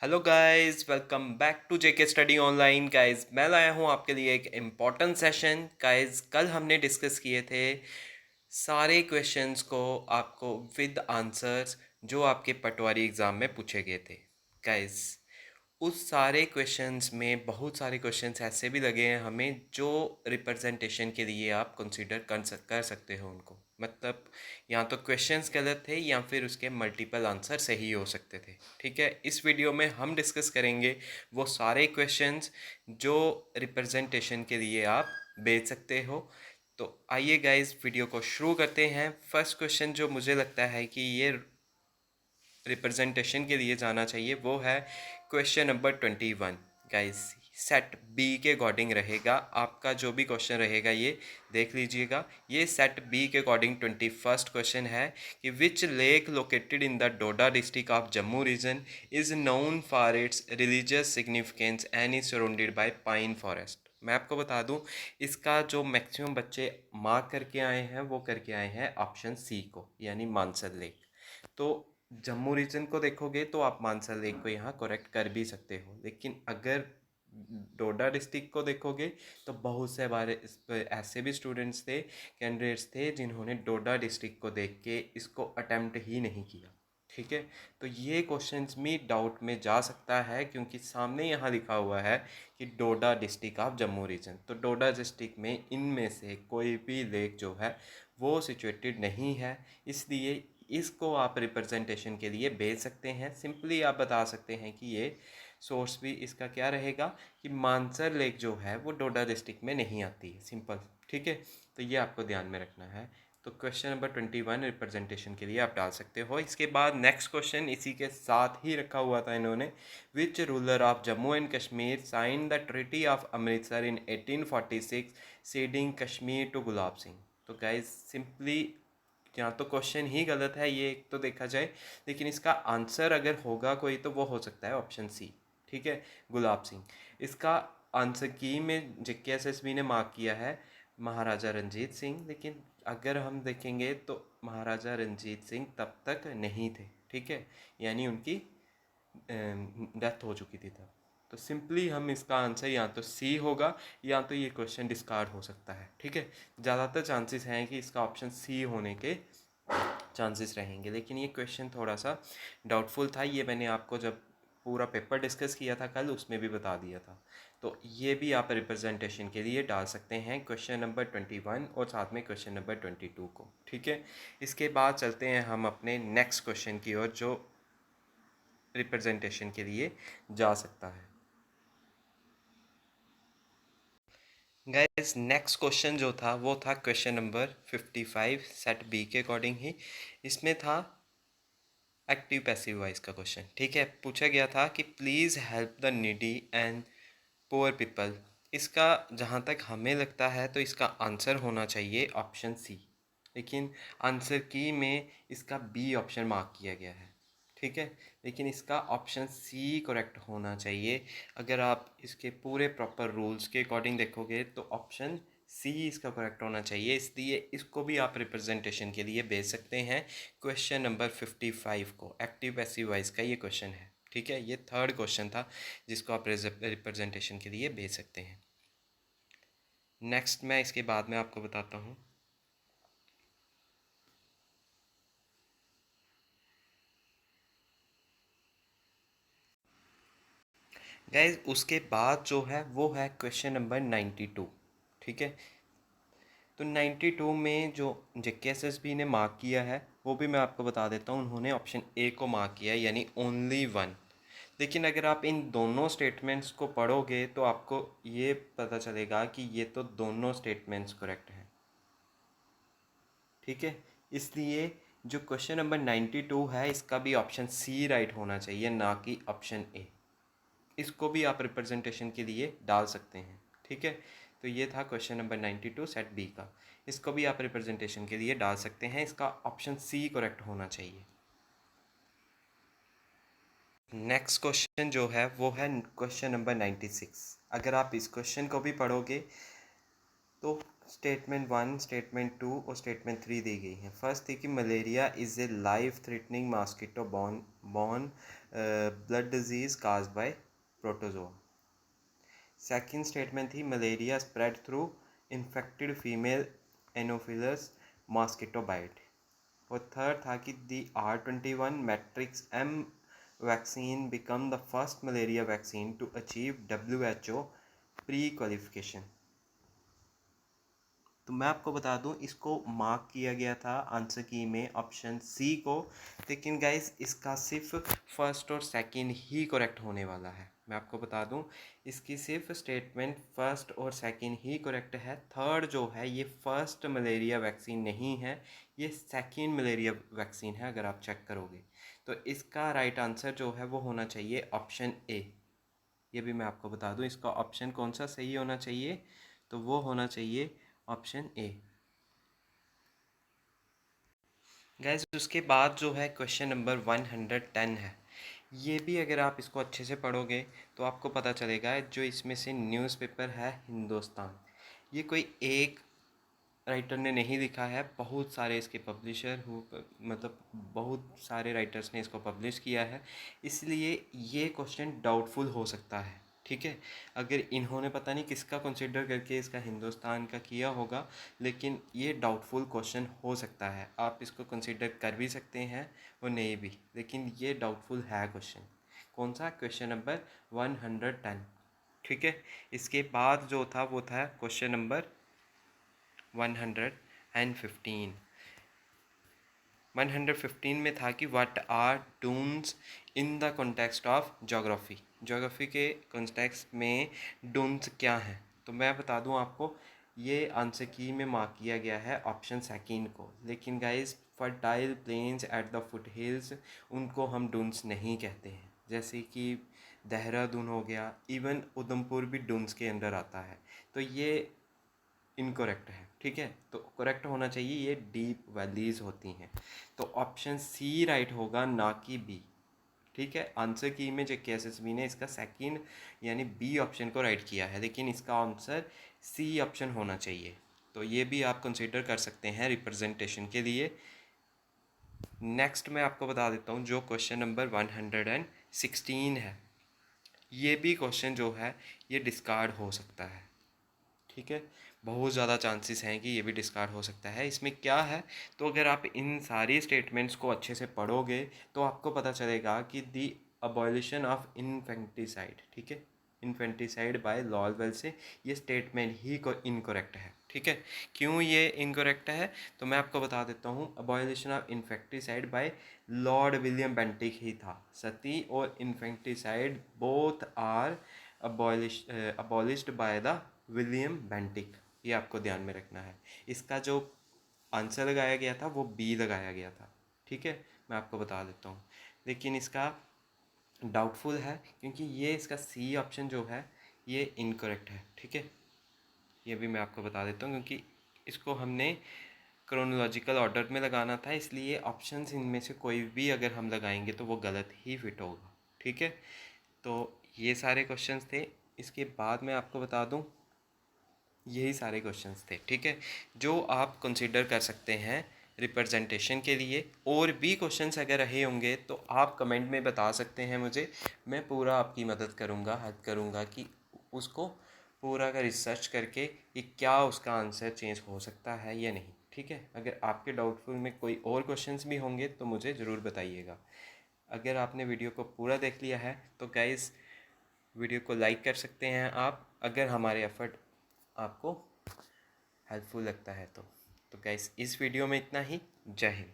Hello guys, welcome back to J K study online. Guys, मैं लाया हूँ आपके लिए एक इम्पॉर्टेंट सेशन। गाइस, कल हमने डिस्कस किए थे सारे क्वेश्चंस को आपको विद आंसर्स जो आपके पटवारी एग्ज़ाम में पूछे गए थे। गाइस, उस सारे क्वेश्चंस में बहुत सारे क्वेश्चंस ऐसे भी लगे हैं हमें जो रिप्रेजेंटेशन के लिए आप कंसीडर कर सकते हो उनको। मतलब या तो क्वेश्चंस गलत थे या फिर उसके मल्टीपल आंसर सही हो सकते थे। ठीक है, इस वीडियो में हम डिस्कस करेंगे वो सारे क्वेश्चंस जो रिप्रेजेंटेशन के लिए आप भेज सकते हो। तो आइए गाइस, वीडियो को शुरू करते हैं। फर्स्ट क्वेश्चन जो मुझे लगता है कि ये रिप्रेजेंटेशन के लिए जाना चाहिए वो है question number 21। Guys, set B के अकॉर्डिंग रहेगा आपका जो भी क्वेश्चन रहेगा, ये देख लीजिएगा। ये सेट बी के अकॉर्डिंग 21st क्वेश्चन है कि which lake located in the Doda district of Jammu region is known for its religious significance and is surrounded by pine forest. मैं आपको बता दूं, इसका जो मैक्सिमम बच्चे मार्क करके आए हैं वो करके आए हैं ऑप्शन सी को, यानी मानसर लेक। तो जम्मू रीजन को देखोगे तो आप मानसा लेक को यहाँ करेक्ट कर भी सकते हो, लेकिन अगर डोडा डिस्ट्रिक्ट को देखोगे तो बहुत से बारे ऐसे भी स्टूडेंट्स थे, कैंडिडेट्स थे जिन्होंने डोडा डिस्ट्रिक्ट को देख के इसको अटेम्प्ट ही नहीं किया। ठीक है, तो ये क्वेश्चंस में डाउट में जा सकता है क्योंकि सामने यहाँ लिखा हुआ है कि डोडा डिस्ट्रिक्ट ऑफ जम्मू रीजन। तो डोडा डिस्ट्रिक्ट में इनमें से कोई भी लेक जो है वो सिचुएटेड नहीं है, इसलिए इसको आप रिप्रेजेंटेशन के लिए भेज सकते हैं। सिंपली आप बता सकते हैं कि ये सोर्स भी इसका क्या रहेगा कि मानसर लेक जो है वो डोडा डिस्ट्रिक्ट में नहीं आती है। सिंपल, ठीक है। तो ये आपको ध्यान में रखना है। तो क्वेश्चन नंबर 21 रिप्रेजेंटेशन के लिए आप डाल सकते हो। इसके बाद नेक्स्ट क्वेश्चन इसी के साथ ही रखा हुआ था इन्होंने। Which ruler of Jammu and Kashmir sign the treaty of Amritsar in 1846 ceding Kashmir to Gulab Singh. तो गाइज सिंपली या तो क्वेश्चन ही गलत है ये एक तो देखा जाए, लेकिन इसका आंसर अगर होगा कोई तो वो हो सकता है ऑप्शन सी। ठीक है, गुलाब सिंह। इसका आंसर की में JKSSB ने मार्क किया है महाराजा रंजीत सिंह, लेकिन अगर हम देखेंगे तो महाराजा रंजीत सिंह तब तक नहीं थे। ठीक है, यानी उनकी डेथ हो चुकी थी तब। तो सिंपली हम इसका आंसर या तो सी होगा या तो ये क्वेश्चन डिस्कार्ड हो सकता है। ठीक है, ज़्यादातर चांसेस हैं कि इसका ऑप्शन सी होने के चांसेस रहेंगे, लेकिन ये क्वेश्चन थोड़ा सा डाउटफुल था। ये मैंने आपको जब पूरा पेपर डिस्कस किया था कल, उसमें भी बता दिया था। तो ये भी आप रिप्रेजेंटेशन के लिए डाल सकते हैं क्वेश्चन नंबर 21 और साथ में क्वेश्चन नंबर 22 को। ठीक है, इसके बाद चलते हैं हम अपने नेक्स्ट क्वेश्चन की ओर जो रिप्रेजेंटेशन के लिए जा सकता है। गाइस, नेक्स्ट क्वेश्चन जो था वो था क्वेश्चन नंबर 55 सेट बी के अकॉर्डिंग ही। इसमें था एक्टिव पैसिव वॉइस का क्वेश्चन। ठीक है, पूछा गया था कि please help the needy and poor people. इसका जहाँ तक हमें लगता है तो इसका आंसर होना चाहिए ऑप्शन सी, लेकिन आंसर की में इसका बी ऑप्शन मार्क किया गया है। ठीक है, लेकिन इसका ऑप्शन सी करेक्ट होना चाहिए। अगर आप इसके पूरे प्रॉपर रूल्स के अकॉर्डिंग देखोगे तो ऑप्शन सी इसका करेक्ट होना चाहिए, इसलिए इसको भी आप रिप्रेजेंटेशन के लिए भेज सकते हैं। क्वेश्चन नंबर 55 को एक्टिव पैसिव वॉइस का ये क्वेश्चन है। ठीक है, ये थर्ड क्वेश्चन था जिसको आप रिप्रेजेंटेशन के लिए भेज सकते हैं। नेक्स्ट मैं इसके बाद में आपको बताता हूँ। गाइज, उसके बाद जो है वो है क्वेश्चन नंबर 92। ठीक है, तो 92 में जो JKSSB ने मार्क किया है वो भी मैं आपको बता देता हूँ। उन्होंने ऑप्शन ए को मार्क किया है, यानी ओनली वन। लेकिन अगर आप इन दोनों स्टेटमेंट्स को पढ़ोगे तो आपको ये पता चलेगा कि ये तो दोनों स्टेटमेंट्स करेक्ट हैं। ठीक है, इसलिए जो क्वेश्चन नंबर 92 है इसका भी ऑप्शन सी राइट होना चाहिए, ना कि ऑप्शन ए। इसको भी आप रिप्रेजेंटेशन के लिए डाल सकते हैं। ठीक है, तो ये था क्वेश्चन नंबर 92 सेट बी का। इसको भी आप रिप्रेजेंटेशन के लिए डाल सकते हैं, इसका ऑप्शन सी करेक्ट होना चाहिए। नेक्स्ट क्वेश्चन जो है वो है क्वेश्चन नंबर 96। अगर आप इस क्वेश्चन को भी पढ़ोगे तो स्टेटमेंट 1, स्टेटमेंट 2 और स्टेटमेंट 3 दी गई हैं। फर्स्ट थी कि malaria is a life threatening mosquito borne blood disease caused by protozoa. Second statement थी malaria spread through infected female anopheles mosquito bite. और थर्ड था कि the R21 matrix M vaccine become the first malaria vaccine to achieve WHO pre qualification. तो मैं आपको बता दूं, इसको मार्क किया गया था आंसर की में ऑप्शन सी को, लेकिन गाइस इसका सिर्फ फर्स्ट और सेकंड ही करेक्ट होने वाला है। मैं आपको बता दूं, इसकी सिर्फ स्टेटमेंट फर्स्ट और सेकंड ही करेक्ट है। थर्ड जो है ये फर्स्ट मलेरिया वैक्सीन नहीं है, ये सेकंड मलेरिया वैक्सीन है अगर आप चेक करोगे। तो इसका राइट आंसर जो है वो होना चाहिए ऑप्शन ए। ये भी मैं आपको बता दूं, इसका ऑप्शन कौन सा सही होना चाहिए, तो वो होना चाहिए ऑप्शन ए। गैस उसके बाद जो है क्वेश्चन नंबर 110 है। ये भी अगर आप इसको अच्छे से पढ़ोगे तो आपको पता चलेगा, जो इसमें से न्यूज़पेपर है हिंदुस्तान, ये कोई एक राइटर ने नहीं लिखा है, बहुत सारे इसके पब्लिशर हो, मतलब बहुत सारे राइटर्स ने इसको पब्लिश किया है, इसलिए ये क्वेश्चन डाउटफुल हो सकता है। ठीक है, अगर इन्होंने पता नहीं किसका कंसिडर करके इसका हिंदुस्तान का किया होगा, लेकिन ये डाउटफुल क्वेश्चन हो सकता है। आप इसको कंसिडर कर भी सकते हैं और नहीं भी, लेकिन ये डाउटफुल है क्वेश्चन। कौन सा? Question number 110। ठीक है, इसके बाद जो था वो था क्वेश्चन नंबर 115। 115 में था कि what are dunes in the context of geography. Geography के कॉन्टेक्स्ट में डून्स क्या हैं? तो मैं बता दूं आपको, ये आंसर की में मार्क किया गया है ऑप्शन सेकंड को, लेकिन guys fertile planes at the foot hills उनको हम डून्स नहीं कहते हैं। जैसे कि देहरादून हो गया, इवन उधमपुर भी डून्स के अंदर आता है, तो ये इनकरेक्ट है। ठीक है, तो करेक्ट होना चाहिए, ये डीप वैलीज होती हैं। तो ऑप्शन सी राइट होगा, ना कि बी। ठीक है, आंसर की में जो KSSB ने इसका सेकंड यानी बी ऑप्शन को राइट किया है, लेकिन इसका आंसर सी ऑप्शन होना चाहिए। तो ये भी आप कंसीडर कर सकते हैं रिप्रेजेंटेशन के लिए। नेक्स्ट मैं आपको बता देता हूँ, जो क्वेश्चन नंबर 116 है, ये भी क्वेश्चन जो है ये डिस्कार्ड हो सकता है। ठीक है, बहुत ज़्यादा चांसेस हैं कि ये भी डिस्कार्ड हो सकता है। इसमें क्या है, तो अगर आप इन सारी स्टेटमेंट्स को अच्छे से पढ़ोगे तो आपको पता चलेगा कि दी अबॉलिशन ऑफ इन्फेंटिसाइड, ठीक है, इन्फेंटिसाइड बाय लॉर्ड वेल्सी, ये स्टेटमेंट ही को इनकरेक्ट है। ठीक है, क्यों ये इनकरेक्ट है, तो मैं आपको बता देता हूँ। Abolition of infanticide by Lord William Bentinck ही था। सती और infanticide both are abolished by the William Bentinck, ये आपको ध्यान में रखना है। इसका जो आंसर लगाया गया था वो बी लगाया गया था। ठीक है, मैं आपको बता देता हूँ, लेकिन इसका डाउटफुल है क्योंकि ये इसका सी ऑप्शन जो है ये इनकरेक्ट है। ठीक है, ये भी मैं आपको बता देता हूँ, क्योंकि इसको हमने क्रोनोलॉजिकल ऑर्डर में लगाना था, इसलिए ऑप्शंस इनमें से कोई भी अगर हम लगाएंगे तो वो गलत ही फिट होगा। ठीक है, तो ये सारे क्वेश्चंस थे। इसके बाद मैं आपको बता दूं, यही सारे क्वेश्चंस थे। ठीक है, जो आप कंसीडर कर सकते हैं रिप्रेजेंटेशन के लिए। और भी क्वेश्चंस अगर रहे होंगे तो आप कमेंट में बता सकते हैं मुझे, मैं पूरा आपकी मदद करूँगा, हेल्प करूँगा कि उसको पूरा का रिसर्च करके कि क्या उसका आंसर चेंज हो सकता है या नहीं। ठीक है, अगर आपके डाउटफुल में कोई और क्वेश्चंस भी होंगे तो मुझे ज़रूर बताइएगा। अगर आपने वीडियो को पूरा देख लिया है तो गाइस वीडियो को लाइक कर सकते हैं आप, अगर हमारे एफर्ट आपको हेल्पफुल लगता है तो गाइस इस वीडियो में इतना ही। जय हिंद।